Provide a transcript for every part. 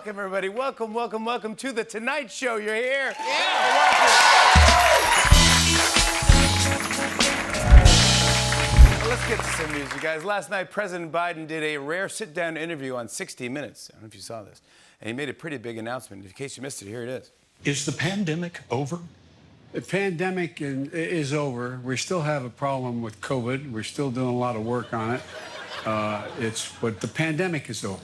Welcome, everybody. Welcome, welcome, welcome to The Tonight Show. You're here. Yeah. Well, let's get to some news, you guys. Last night, President Biden did a rare sit-down interview on 60 Minutes. I don't know if you saw this. And he made a pretty big announcement. In case you missed it, here it is. Is the pandemic over? The pandemic is over. We still have a problem with COVID. We're still doing a lot of work on it. But the pandemic is over.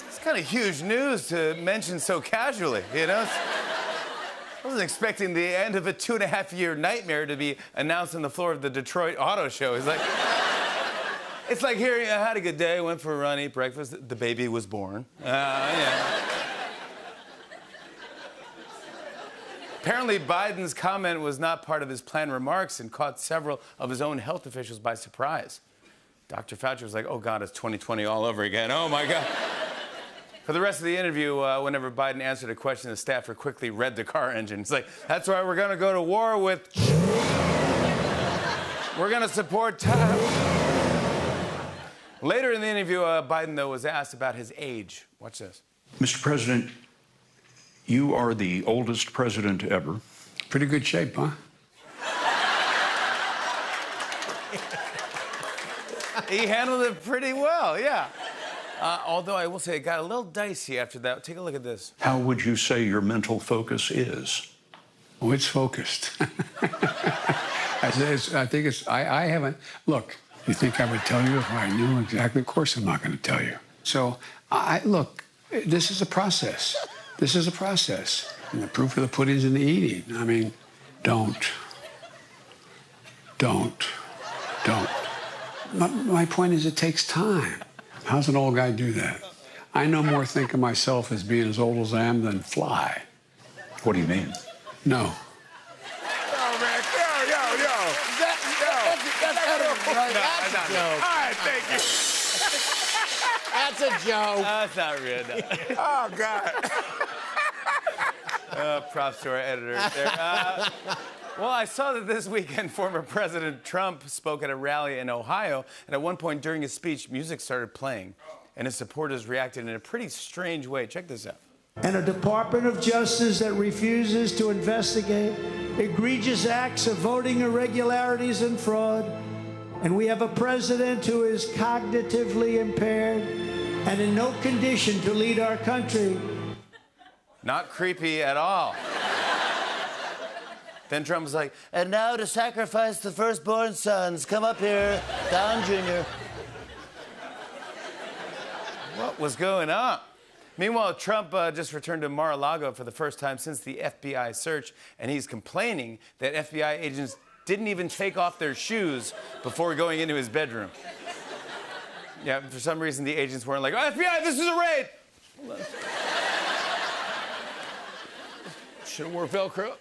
It's kind of huge news to mention so casually, you know? I wasn't expecting the end of a 2.5-year nightmare to be announced on the floor of the Detroit Auto Show. It's like here, I had a good day, went for a run, ate breakfast, the baby was born. Yeah. Apparently, Biden's comment was not part of his planned remarks and caught several of his own health officials by surprise. Dr. Fauci was like, oh, God, it's 2020 all over again. Oh, my God. For the rest of the interview, whenever Biden answered a question, the staffer quickly read the car engine. It's like, that's why we're going to go to war with... We're going to support... Later in the interview, Biden, though, was asked about his age. Watch this. Mr. President, you are the oldest president ever. Pretty good shape, huh? He handled it pretty well, yeah. Although I will say it got a little dicey after that. Take a look at this. How would you say your mental focus is? Oh, it's focused. I haven't... Look, you think I would tell you if I knew exactly? Of course I'm not going to tell you. So, look, this is a process. This is a process. And the proof of the pudding's in the eating. I mean, don't. My point is it takes time. How's an old guy do that? I no more think of myself as being as old as I am than fly. What do you mean? No. Yo, man, yo. That's a joke. All right, thank you. That's a joke. That's not real. No. Oh, God. Props to our editor there. Well, I saw that this weekend former President Trump spoke at a rally in Ohio, and at one point during his speech, music started playing, and his supporters reacted in a pretty strange way. Check this out. And a Department of Justice that refuses to investigate egregious acts of voting irregularities and fraud. And we have a president who is cognitively impaired and in no condition to lead our country. Not creepy at all. Then Trump was like, and now to sacrifice the firstborn sons. Come up here, Don Jr. What was going on? Meanwhile, Trump just returned to Mar-a-Lago for the first time since the FBI search, and he's complaining that FBI agents didn't even take off their shoes before going into his bedroom. Yeah, for some reason, the agents weren't like, oh, FBI, this is a raid! Should have wore Velcro.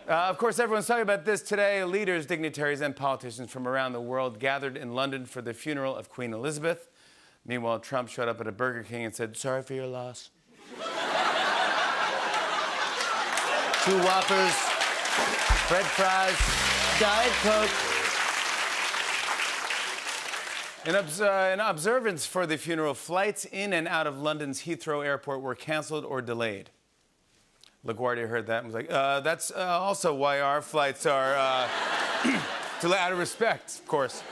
Of course, everyone's talking about this today. Leaders, dignitaries, and politicians from around the world gathered in London for the funeral of Queen Elizabeth. Meanwhile, Trump showed up at a Burger King and said, sorry for your loss. 2 Whoppers, French fries, Diet Coke. In observance for the funeral, flights in and out of London's Heathrow Airport were canceled or delayed. LaGuardia heard that and was like, that's also why our flights are delayed out of respect, of course.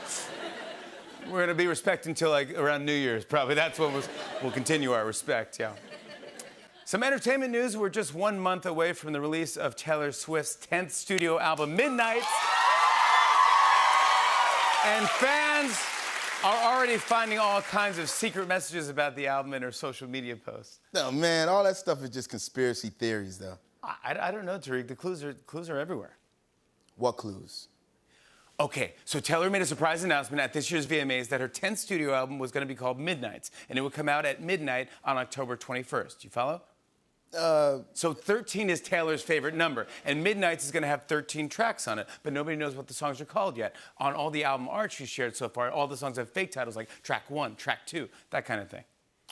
We're going to be respect until like around New Year's, probably. That's when we'll continue our respect, yeah. Some entertainment news. We're just 1 month away from the release of Taylor Swift's 10th studio album, Midnight. And fans are already finding all kinds of secret messages about the album in her social media posts. No, man, all that stuff is just conspiracy theories, though. I don't know, Tariq. The clues are everywhere. What clues? Okay, so Taylor made a surprise announcement at this year's VMAs that her 10th studio album was going to be called Midnights, and it would come out at midnight on October 21st. You follow? So 13 is Taylor's favorite number, and Midnights is going to have 13 tracks on it, but nobody knows what the songs are called yet. On all the album art she's shared so far, all the songs have fake titles like track 1, track 2, that kind of thing.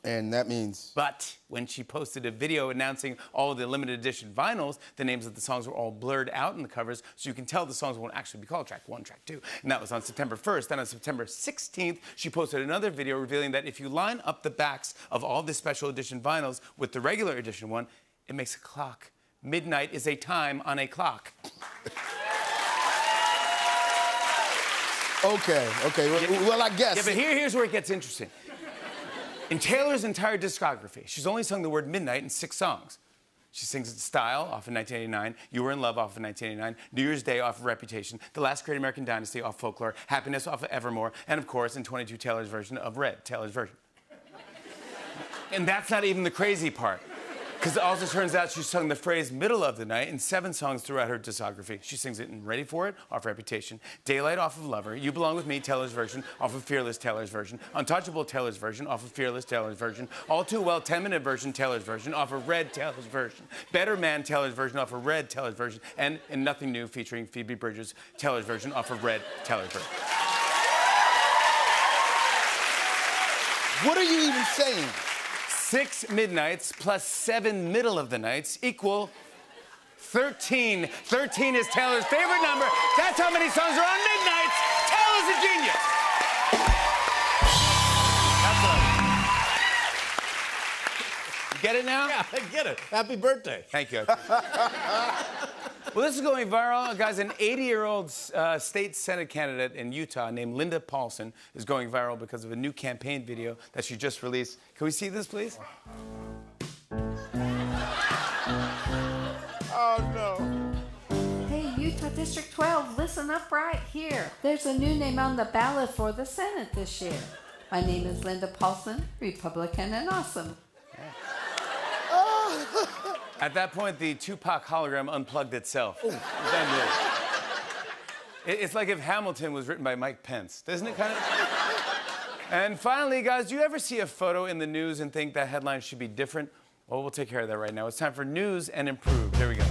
And that means... But when she posted a video announcing all of the limited edition vinyls, the names of the songs were all blurred out in the covers, so you can tell the songs won't actually be called track 1, track 2. And that was on September 1st. Then on September 16th, she posted another video revealing that if you line up the backs of all the special edition vinyls with the regular edition one, it makes a clock. Midnight is a time on a clock. Okay. Well, I guess. Yeah, but here's where it gets interesting. In Taylor's entire discography, she's only sung the word midnight in 6 songs. She sings Style off of 1989, You Were in Love off of 1989, New Year's Day off of Reputation, The Last Great American Dynasty off Folklore, Happiness off of Evermore, and of course, in 22, Taylor's version of Red, Taylor's version. And that's not even the crazy part. Because it also turns out she sung the phrase middle of the night in 7 songs throughout her discography. She sings it in Ready For It, off Reputation, Daylight off of Lover, You Belong With Me, Taylor's version, off of Fearless, Taylor's version, Untouchable, Taylor's version, off of Fearless, Taylor's version, All Too Well, 10-minute version, Taylor's version, off of Red, Taylor's version, Better Man, Taylor's version, off of Red, Taylor's version, and in Nothing New, featuring Phoebe Bridgers, Taylor's version, off of Red, Taylor's version. What are you even saying? 6 midnights plus 7 middle of the nights equal 13. 13 is Taylor's favorite number. That's how many songs are on midnights. Taylor's a genius. That's what you get it now? Yeah, I get it. Happy birthday. Thank you. Well, this is going viral. Guys, an 80-year-old state Senate candidate in Utah named Linda Paulson is going viral because of a new campaign video that she just released. Can we see this, please? Oh, no. Hey, Utah District 12, listen up right here. There's a new name on the ballot for the Senate this year. My name is Linda Paulson, Republican and awesome. At that point, the Tupac hologram unplugged itself. It's like if Hamilton was written by Mike Pence, doesn't it kind of? And finally, guys, do you ever see a photo in the news and think that headline should be different? Well, we'll take care of that right now. It's time for News and Improved. Here we go.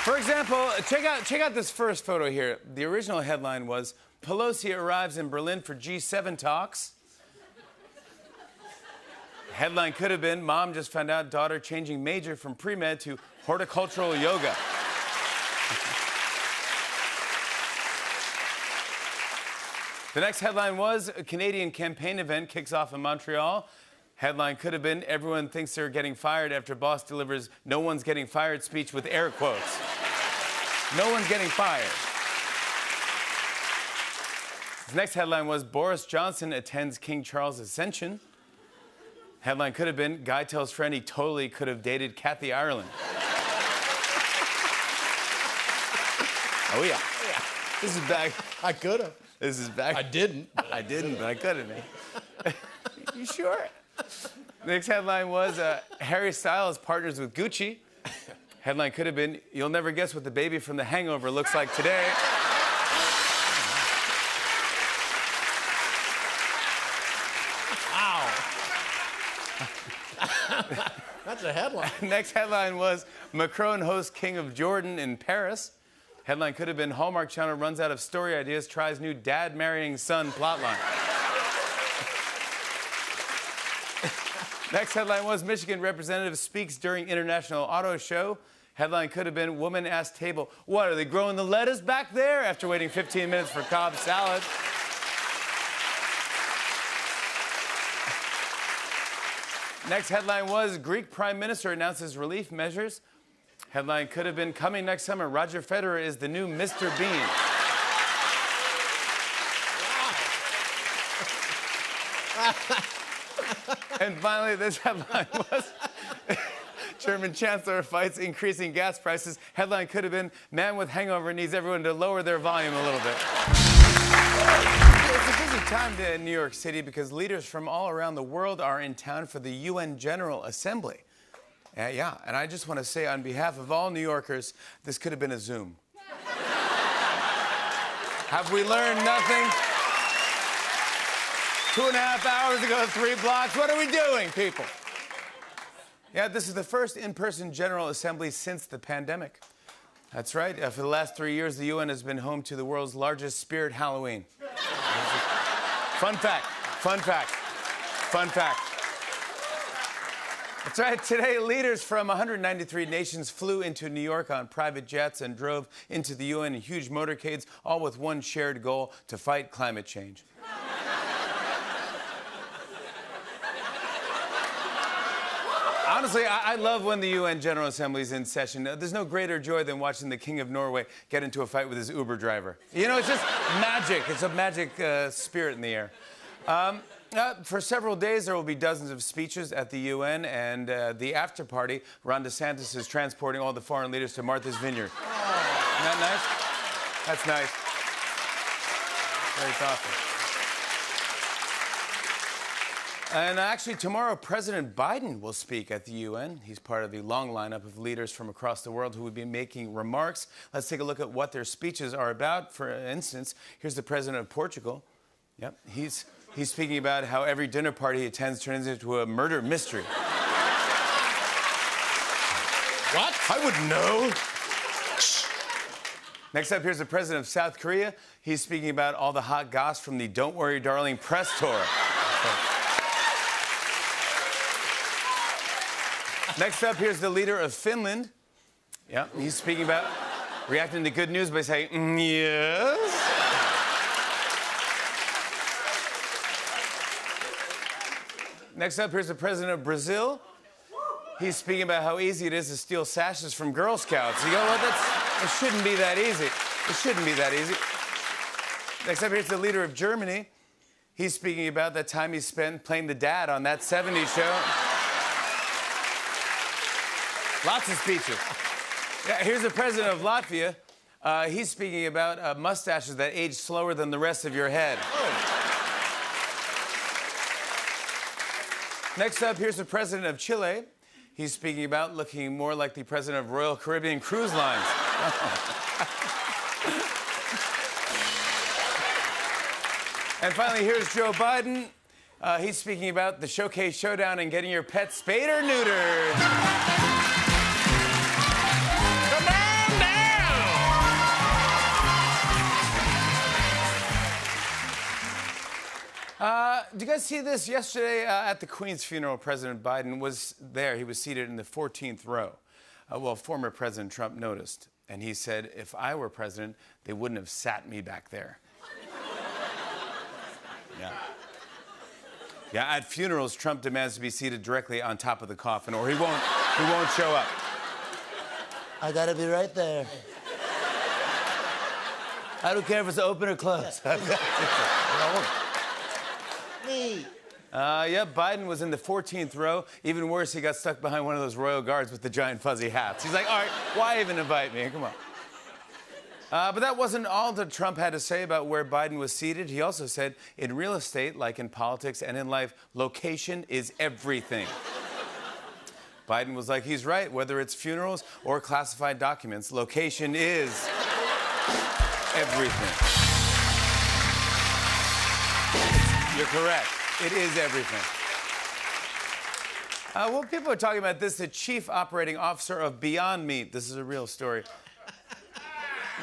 For example, check out this first photo here. The original headline was, Pelosi arrives in Berlin for G7 talks. Headline could have been, Mom just found out daughter changing major from pre-med to horticultural yoga. The next headline was, a Canadian campaign event kicks off in Montreal. Headline could have been, everyone thinks they're getting fired after boss delivers no one's getting fired speech with air quotes. No one's getting fired. The next headline was, Boris Johnson attends King Charles' Ascension. Headline could have been, guy tells friend he totally could have dated Kathy Ireland. Oh, yeah. This is back. I could have. This is back. I didn't. I didn't, but I could have. You sure? Next headline was, Harry Styles partners with Gucci. Headline could have been, you'll never guess what the baby from The Hangover looks like today. That's a headline. Next headline was, Macron hosts King of Jordan in Paris. Headline could have been, Hallmark Channel runs out of story ideas, tries new dad marrying son plotline. Next headline was, Michigan representative speaks during International Auto Show. Headline could have been, woman asked table, what, are they growing the lettuce back there? After waiting 15 minutes for Cobb salad. Next headline was, Greek Prime Minister announces relief measures. Headline could have been, coming next summer, Roger Federer is the new Mr. Bean. And finally, this headline was, German Chancellor fights increasing gas prices. Headline could have been, man with hangover needs everyone to lower their volume a little bit. It's a busy time in New York City because leaders from all around the world are in town for the UN General Assembly. Yeah, and I just want to say on behalf of all New Yorkers, this could have been a Zoom. Have we learned nothing? 2.5 hours ago, 3 blocks. What are we doing, people? Yeah, this is the first in-person General Assembly since the pandemic. That's right. For the last 3 years, the UN has been home to the world's largest spirit Halloween. Fun fact. Fun fact. Fun fact. That's right. Today, leaders from 193 nations flew into New York on private jets and drove into the UN in huge motorcades, all with one shared goal: to fight climate change. Honestly, I love when the UN General Assembly is in session. There's no greater joy than watching the King of Norway get into a fight with his Uber driver. You know, it's just magic. It's a magic spirit in the air. For several days, there will be dozens of speeches at the UN, and the after party, Ron DeSantis is transporting all the foreign leaders to Martha's Vineyard. Isn't that nice? That's nice. Very thoughtful. And actually, tomorrow, President Biden will speak at the UN. He's part of the long lineup of leaders from across the world who will be making remarks. Let's take a look at what their speeches are about. For instance, here's the president of Portugal. Yep, he's speaking about how every dinner party he attends turns into a murder mystery. What? I wouldn't know. Next up, here's the president of South Korea. He's speaking about all the hot goss from the Don't Worry, Darling press tour. Next up, here's the leader of Finland. Yeah, he's speaking about reacting to good news by saying, yes. Next up, here's the president of Brazil. He's speaking about how easy it is to steal sashes from Girl Scouts. You go, well, it shouldn't be that easy. It shouldn't be that easy. Next up, here's the leader of Germany. He's speaking about that time he spent playing the dad on That 70s Show. Lots of speeches. Yeah, here's the president of Latvia. He's speaking about mustaches that age slower than the rest of your head. Next up, here's the president of Chile. He's speaking about looking more like the president of Royal Caribbean Cruise Lines. And finally, here's Joe Biden. He's speaking about the Showcase Showdown and getting your pet spayed or neutered. Did you guys see this? Yesterday at the Queen's funeral, President Biden was there. He was seated in the 14th row. Well, former President Trump noticed, and he said, if I were president, they wouldn't have sat me back there. Yeah. Yeah, at funerals, Trump demands to be seated directly on top of the coffin, or he won't show up. I gotta be right there. I don't care if it's open or closed. Me. Yeah, Biden was in the 14th row. Even worse, he got stuck behind one of those royal guards with the giant fuzzy hats. He's like, all right, why even invite me? Come on. But that wasn't all that Trump had to say about where Biden was seated. He also said, in real estate, like in politics and in life, location is everything. Biden was like, he's right. Whether it's funerals or classified documents, location is everything. You're correct. It is everything. Well, people are talking about this. The chief operating officer of Beyond Meat, this is a real story,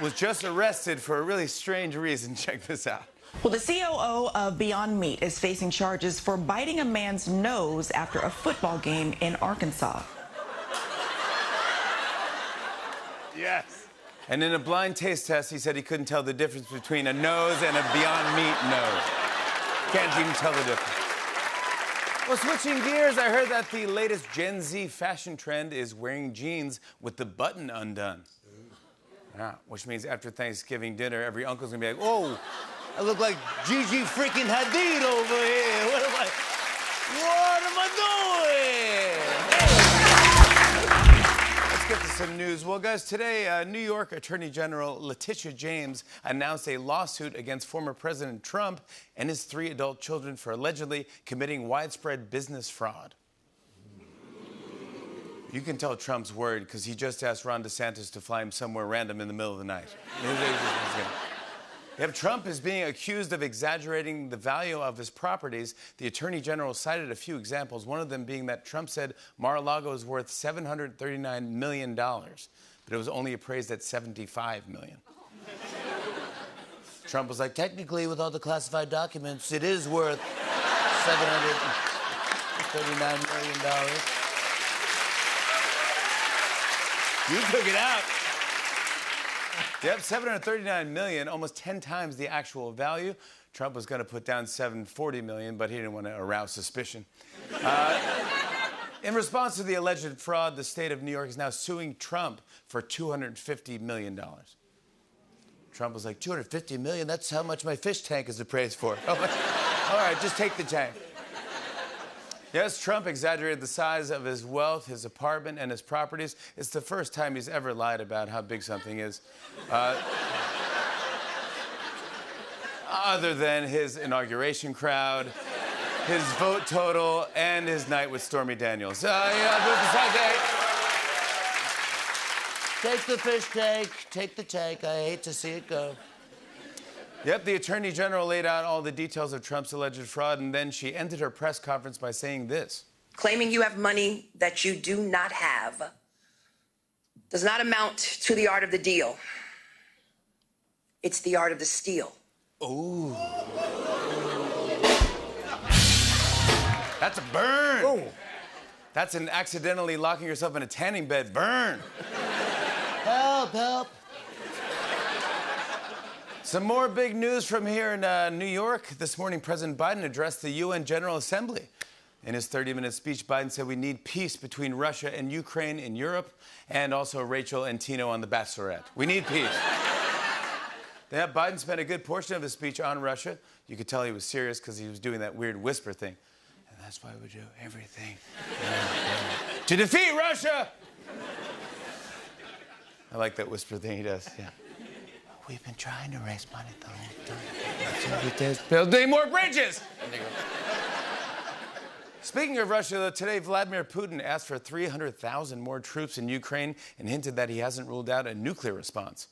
was just arrested for a really strange reason. Check this out. Well, the COO of Beyond Meat is facing charges for biting a man's nose after a football game in Arkansas. Yes. And in a blind taste test, he said he couldn't tell the difference between a nose and a Beyond Meat nose. Can't even tell the difference. Well, switching gears, I heard that the latest Gen Z fashion trend is wearing jeans with the button undone. Yeah, which means after Thanksgiving dinner, every uncle's gonna be like, oh, I look like Gigi freaking Hadid over here. What am I doing? Let's get to some news. Well, guys, today, New York Attorney General Letitia James announced a lawsuit against former President Trump and his 3 adult children for allegedly committing widespread business fraud. You can tell Trump's worried because he just asked Ron DeSantis to fly him somewhere random in the middle of the night. If Trump is being accused of exaggerating the value of his properties, the Attorney General cited a few examples, one of them being that Trump said Mar-a-Lago is worth $739 million. But but it was only appraised at $75 million. Trump was like, technically, with all the classified documents, it is worth $739 million. You took it out. Yep, $739 million, almost 10 times the actual value. Trump was going to put down $740 million, but he didn't want to arouse suspicion. In response to the alleged fraud, the state of New York is now suing Trump for $250 million. Trump was like, $250 million? That's how much my fish tank is appraised for. All right, just take the tank. Yes, Trump exaggerated the size of his wealth, his apartment, and his properties. It's the first time he's ever lied about how big something is. Other than his inauguration crowd, his vote total, and his night with Stormy Daniels. Take the fish tank. Take the tank. I hate to see it go. Yep, the Attorney General laid out all the details of Trump's alleged fraud, and then she ended her press conference by saying this. Claiming you have money that you do not have does not amount to the art of the deal. It's the art of the steal. Ooh. That's a burn. Ooh. That's an accidentally locking yourself in a tanning bed burn. Help, help. Some more big news from here in New York. This morning, President Biden addressed the UN General Assembly. In his 30-minute speech, Biden said we need peace between Russia and Ukraine in Europe, and also Rachel and Tino on The Bachelorette. We need peace. Yeah, Biden spent a good portion of his speech on Russia. You could tell he was serious because he was doing that weird whisper thing. And that's why we do everything to defeat Russia. I like that whisper thing he does, yeah. We've been trying to raise money the whole time. Building more bridges. Speaking of Russia, though, today Vladimir Putin asked for 300,000 more troops in Ukraine and hinted that he hasn't ruled out a nuclear response.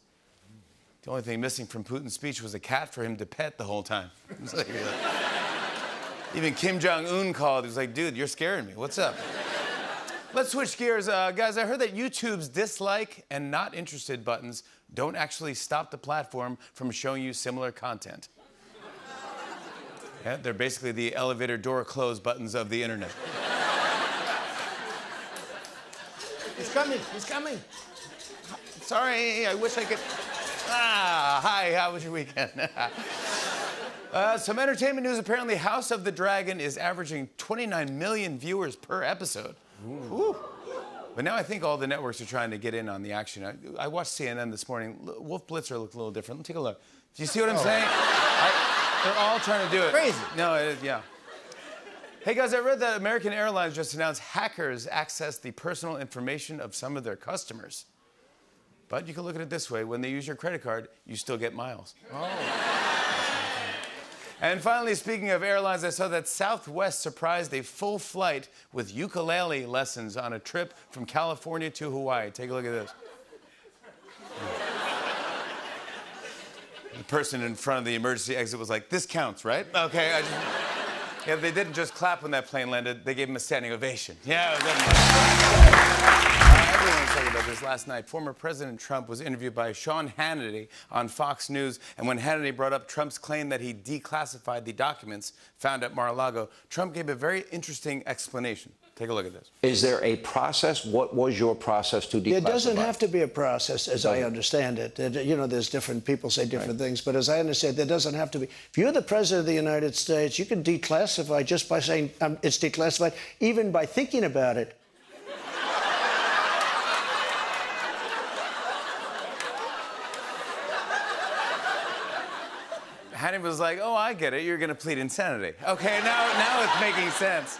The only thing missing from Putin's speech was a cat for him to pet the whole time. Even Kim Jong-un called. He was like, dude, you're scaring me. What's up? Let's switch gears. Guys, I heard that YouTube's dislike and not interested buttons don't actually stop the platform from showing you similar content. Yeah, they're basically the elevator door close buttons of the internet. He's coming. He's coming. Sorry, I wish I could... hi, how was your weekend? Some entertainment news. Apparently, House of the Dragon is averaging 29 million viewers per episode. Ooh. But now I think all the networks are trying to get in on the action. I watched CNN this morning. Wolf Blitzer looked a little different. Take a look. Do you see what I'm saying? They're all trying to do it. Crazy. No, yeah. Hey, guys, I read that American Airlines just announced hackers access the personal information of some of their customers. But you can look at it this way. When they use your credit card, you still get miles. Oh. And finally, speaking of airlines, I saw that Southwest surprised a full flight with ukulele lessons on a trip from California to Hawaii. Take a look at this. The person in front of the emergency exit was like, this counts, right? Okay, yeah, they didn't just clap when that plane landed. They gave him a standing ovation. Yeah, everyone was talking about this last night. Former President Trump was interviewed by Sean Hannity on Fox News, and when Hannity brought up Trump's claim that he declassified the documents found at Mar-a-Lago, Trump gave a very interesting explanation. Take a look at this. Is there a process? What was your process to declassify? There doesn't have to be a process, as I understand it. You know, there's different people say different things, but as I understand, there doesn't have to be. If you're the President of the United States, you can declassify just by saying it's declassified, even by thinking about it. Hannity was like, oh, I get it. You're going to plead insanity. Okay, now it's making sense.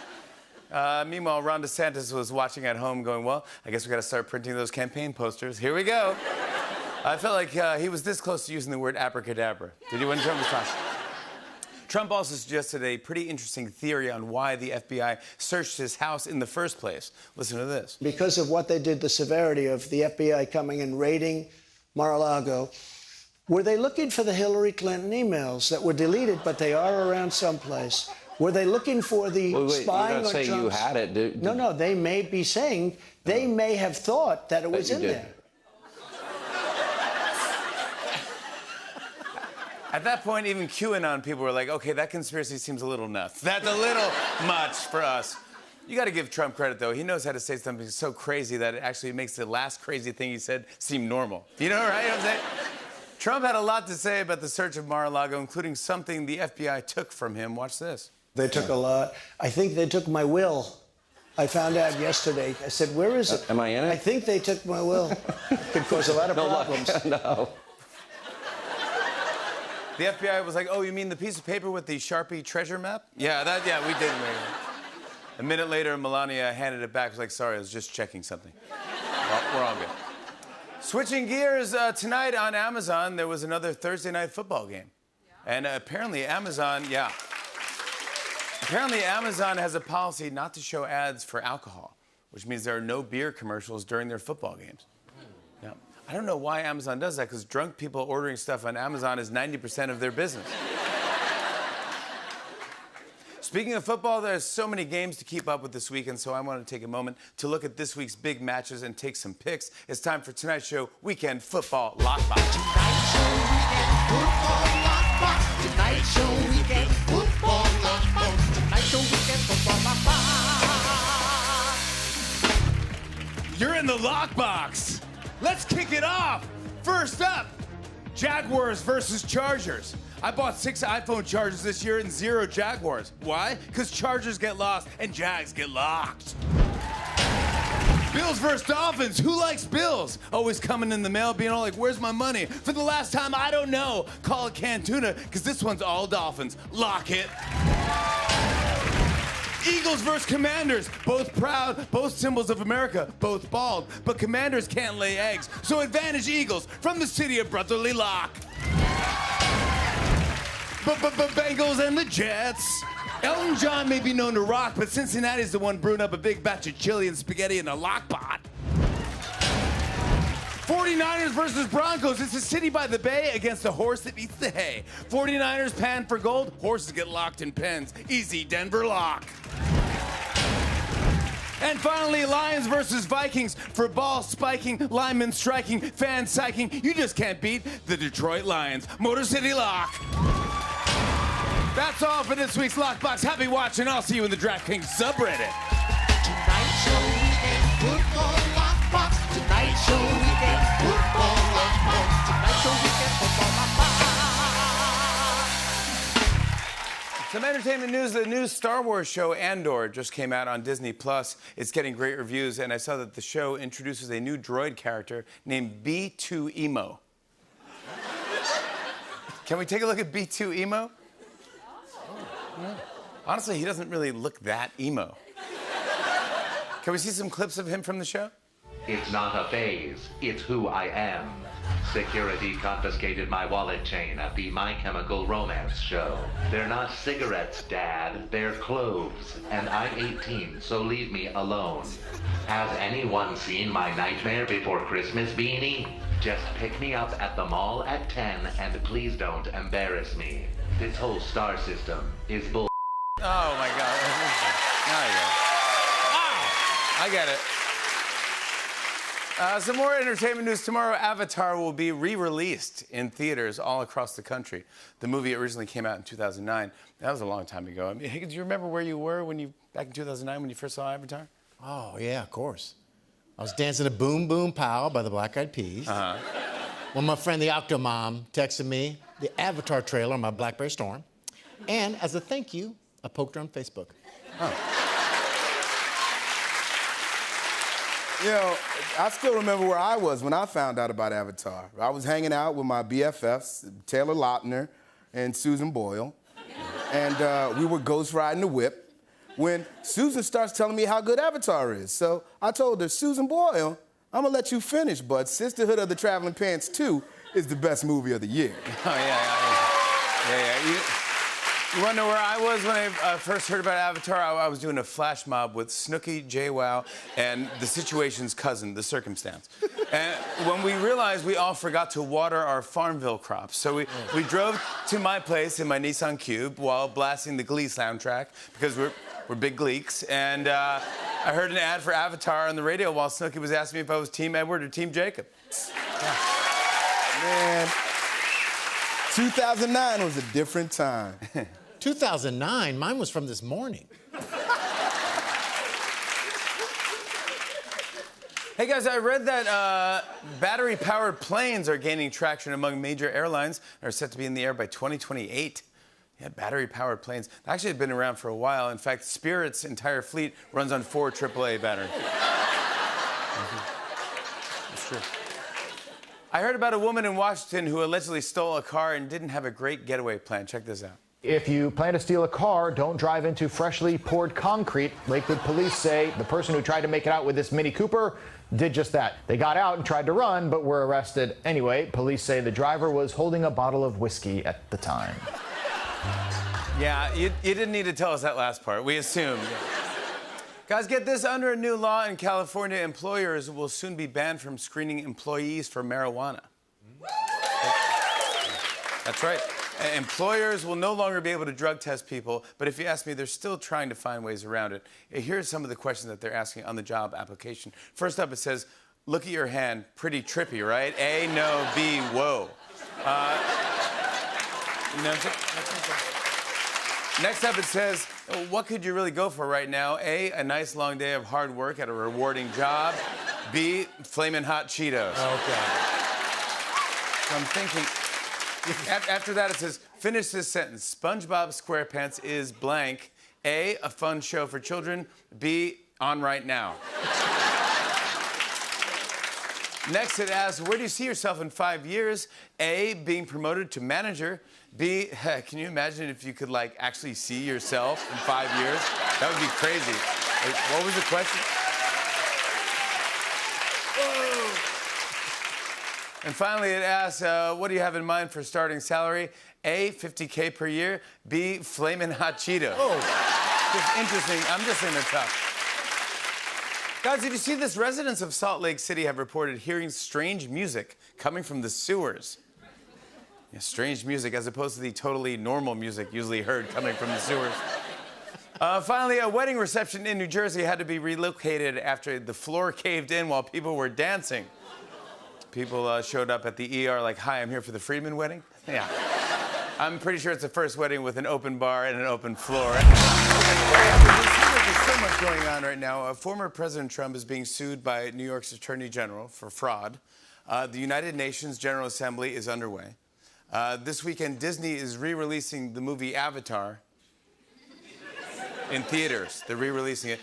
Meanwhile, Ron DeSantis was watching at home going, well, I guess we got to start printing those campaign posters. Here we go. I felt like he was this close to using the word abracadabra. Did you when Trump was talking? Trump also suggested a pretty interesting theory on why the FBI searched his house in the first place. Listen to this. Because of what they did, the severity of the FBI coming and raiding Mar-a-Lago, were they looking for the Hillary Clinton emails that were deleted, but they are around someplace? Were they looking for the spying on Trump's... You're not saying you had it. No, they may be saying, they may have thought that it was in there. At that point, even QAnon people were like, okay, that conspiracy seems a little nuts. That's a little much for us. You got to give Trump credit, though. He knows how to say something so crazy that it actually makes the last crazy thing he said seem normal. You know, right? You know what I'm saying? Trump had a lot to say about the search of Mar-a-Lago, including something the FBI took from him. Watch this. They took a lot. I think they took my will. I found out yesterday. I said, where is it? Am I in it? I think they took my will. Could cause a lot of problems. No. The FBI was like, oh, you mean the piece of paper with the Sharpie treasure map? Yeah, we did. A minute later, Melania handed it back. Was like, sorry, I was just checking something. We're all good. Switching gears, tonight on Amazon, there was another Thursday night football game. And apparently Amazon has a policy not to show ads for alcohol, which means there are no beer commercials during their football games. Now, I don't know why Amazon does that, because drunk people ordering stuff on Amazon is 90% of their business. Speaking of football, there's so many games to keep up with this weekend, so I want to take a moment to look at this week's big matches and take some picks. It's time for tonight's show, Weekend Football Lockbox. Tonight's show, Weekend Football Lockbox. Tonight's show, Weekend Football Lockbox. Tonight's show, Weekend Football Lockbox. You're in the lockbox. Let's kick it off. First up, Jaguars versus Chargers. I bought 6 iPhone chargers this year and 0 Jaguars. Why? Because Chargers get lost and Jags get locked. Bills versus Dolphins. Who likes Bills? Always coming in the mail being all like, where's my money? For the last time, I don't know. Call it Cantuna, because this one's all Dolphins. Lock it. Eagles versus Commanders. Both proud, both symbols of America, both bald. But Commanders can't lay eggs, so advantage Eagles from the city of brotherly lock. Bengals and the Jets. Elton John may be known to rock, but Cincinnati's the one brewing up a big batch of chili and spaghetti in a lock pot. 49ers versus Broncos. It's a city by the bay against a horse that eats the hay. 49ers pan for gold. Horses get locked in pens. Easy, Denver lock. And finally, Lions versus Vikings. For ball spiking, linemen striking, fans psyching. You just can't beat the Detroit Lions. Motor City lock. That's all for this week's Lockbox. Happy watching. I'll see you in the DraftKings subreddit. Tonight's show, Weekend Football Lockbox. Tonight's show, Weekend Football Lockbox. Tonight's show, Weekend Football Lockbox. Some entertainment news. The new Star Wars show Andor just came out on Disney+. It's getting great reviews, and I saw that the show introduces a new droid character named B2EMO. Can we take a look at B2EMO? Honestly, he doesn't really look that emo. Can we see some clips of him from the show? It's not a phase, it's who I am. Security confiscated my wallet chain at the My Chemical Romance show. They're not cigarettes, Dad, they're cloves. And I'm 18, so leave me alone. Has anyone seen my Nightmare Before Christmas beanie? Just pick me up at the mall at 10 and please don't embarrass me. This whole star system is bull. Oh my God. Now you go. Oh, I get it. Some more entertainment news. Tomorrow, Avatar will be re-released in theaters all across the country. The movie originally came out in 2009. That was a long time ago. I mean, hey, do you remember where you were back in 2009 when you first saw Avatar? Oh, yeah, of course. I was dancing to Boom Boom Pow by the Black Eyed Peas. Uh-huh. When my friend the Octomom texted me the Avatar trailer on my BlackBerry Storm. And as a thank you, I poked her on Facebook. Oh. You know, I still remember where I was when I found out about Avatar. I was hanging out with my BFFs, Taylor Lautner and Susan Boyle. And we were ghost riding the whip when Susan starts telling me how good Avatar is. So I told her, Susan Boyle, I'm gonna let you finish, but Sisterhood of the Traveling Pants 2 is the best movie of the year. Oh, yeah. You want to know where I was when I first heard about Avatar? I was doing a flash mob with Snooki, JWoww, and The Situation's cousin, The Circumstance. And when we realized we all forgot to water our Farmville crops, so we drove to my place in my Nissan Cube while blasting the Glee soundtrack, because we're big Gleeks, and I heard an ad for Avatar on the radio while Snooki was asking me if I was Team Edward or Team Jacob. Man. 2009 was a different time. 2009? Mine was from this morning. Hey guys, I read that battery-powered planes are gaining traction among major airlines and are set to be in the air by 2028. Yeah, battery-powered planes. They actually have been around for a while. In fact, Spirit's entire fleet runs on 4 AAA batteries. That's true. I heard about a woman in Washington who allegedly stole a car and didn't have a great getaway plan. Check this out. If you plan to steal a car, don't drive into freshly poured concrete. Lakewood police say the person who tried to make it out with this Mini Cooper did just that. They got out and tried to run, but were arrested anyway. Police say the driver was holding a bottle of whiskey at the time. Yeah, you didn't need to tell us that last part. We assumed. Guys, get this. Under a new law in California, employers will soon be banned from screening employees for marijuana. That's right. Employers will no longer be able to drug test people, but if you ask me, they're still trying to find ways around it. Here's some of the questions that they're asking on the job application. First up, it says, look at your hand. Pretty trippy, right? A, no. B, whoa. You know what I'm saying? Next up, it says, what could you really go for right now? A, a nice long day of hard work at a rewarding job. B, flaming hot Cheetos. Okay. So I'm thinking, after that, it says, finish this sentence. SpongeBob SquarePants is blank. A, a fun show for children. B, on right now. Next, it asks, where do you see yourself in 5 years? A, being promoted to manager. B, can you imagine if you could, like, actually see yourself in 5 years? That would be crazy. Wait, what was the question? Whoa. And finally, it asks, what do you have in mind for starting salary? A, $50K per year. B, flamin' hot Cheetos. Oh. Just interesting. I'm just saying they're tough. Guys, did you see this? Residents of Salt Lake City have reported hearing strange music coming from the sewers. Yeah, strange music as opposed to the totally normal music usually heard coming from the sewers. Finally, a wedding reception in New Jersey had to be relocated after the floor caved in while people were dancing. People showed up at the ER like, hi, I'm here for the Friedman wedding. Yeah. I'm pretty sure it's the first wedding with an open bar and an open floor. There's so much going on right now. Former President Trump is being sued by New York's Attorney General for fraud. The United Nations General Assembly is underway. This weekend, Disney is re-releasing the movie Avatar in theaters. They're re-releasing it.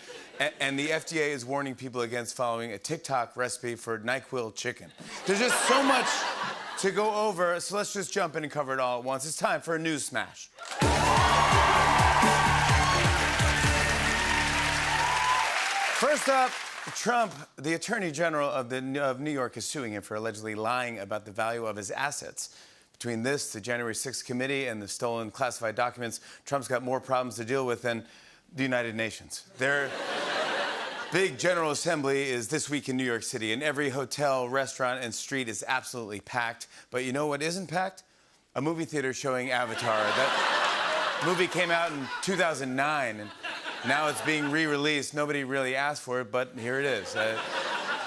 And the FDA is warning people against following a TikTok recipe for NyQuil chicken. There's just so much to go over, so let's just jump in and cover it all at once. It's time for a news smash. First up, Trump, the Attorney General of New York, is suing him for allegedly lying about the value of his assets. Between this, the January 6th committee, and the stolen classified documents, Trump's got more problems to deal with than the United Nations. Their big General Assembly is this week in New York City, and every hotel, restaurant, and street is absolutely packed. But you know what isn't packed? A movie theater showing Avatar. That movie came out in 2009, and now it's being re-released. Nobody really asked for it, but here it is.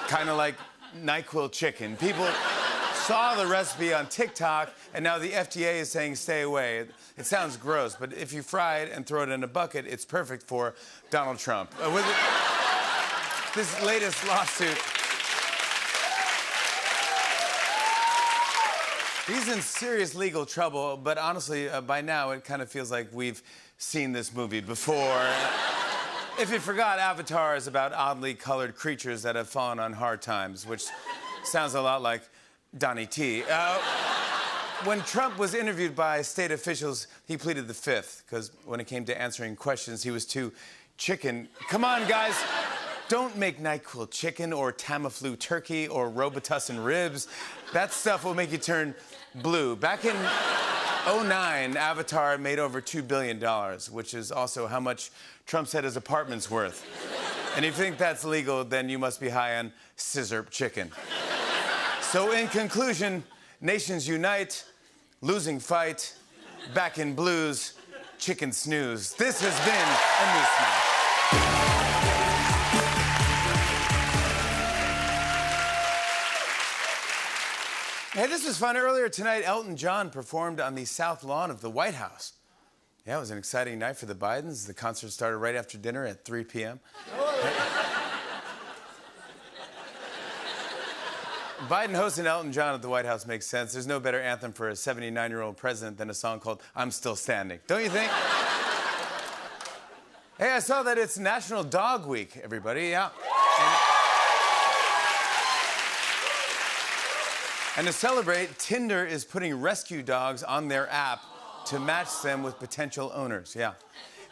Kind of like NyQuil chicken. People saw the recipe on TikTok, and now the FDA is saying stay away. It sounds gross, but if you fry it and throw it in a bucket, it's perfect for Donald Trump. With this latest lawsuit, he's in serious legal trouble, but honestly, by now, it kind of feels like we've seen this movie before. If you forgot, Avatar is about oddly colored creatures that have fallen on hard times, which sounds a lot like Donnie T. When Trump was interviewed by state officials, he pleaded the fifth, because when it came to answering questions, he was too chicken. Come on, guys. Don't make NyQuil chicken or Tamiflu turkey or Robitussin ribs. That stuff will make you turn blue. Back in 2009, Avatar made over $2 billion, which is also how much Trump said his apartment's worth. And if you think that's legal, then you must be high on scissor chicken. So in conclusion, nations unite, losing fight, back in blues, chicken snooze. This has been a News Smash. Hey, this was fun. Earlier tonight, Elton John performed on the South Lawn of the White House. Yeah, it was an exciting night for the Bidens. The concert started right after dinner at 3 p.m. Biden hosting Elton John at the White House makes sense. There's no better anthem for a 79-year-old president than a song called I'm Still Standing. Don't you think? Hey, I saw that it's National Dog Week, everybody. Yeah. And to celebrate, Tinder is putting rescue dogs on their app to match them with potential owners. Yeah.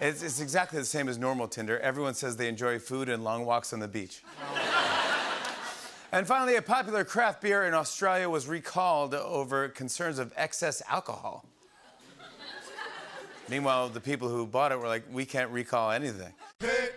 It's exactly the same as normal Tinder. Everyone says they enjoy food and long walks on the beach. And finally, a popular craft beer in Australia was recalled over concerns of excess alcohol. Meanwhile, the people who bought it were like, we can't recall anything. Hey.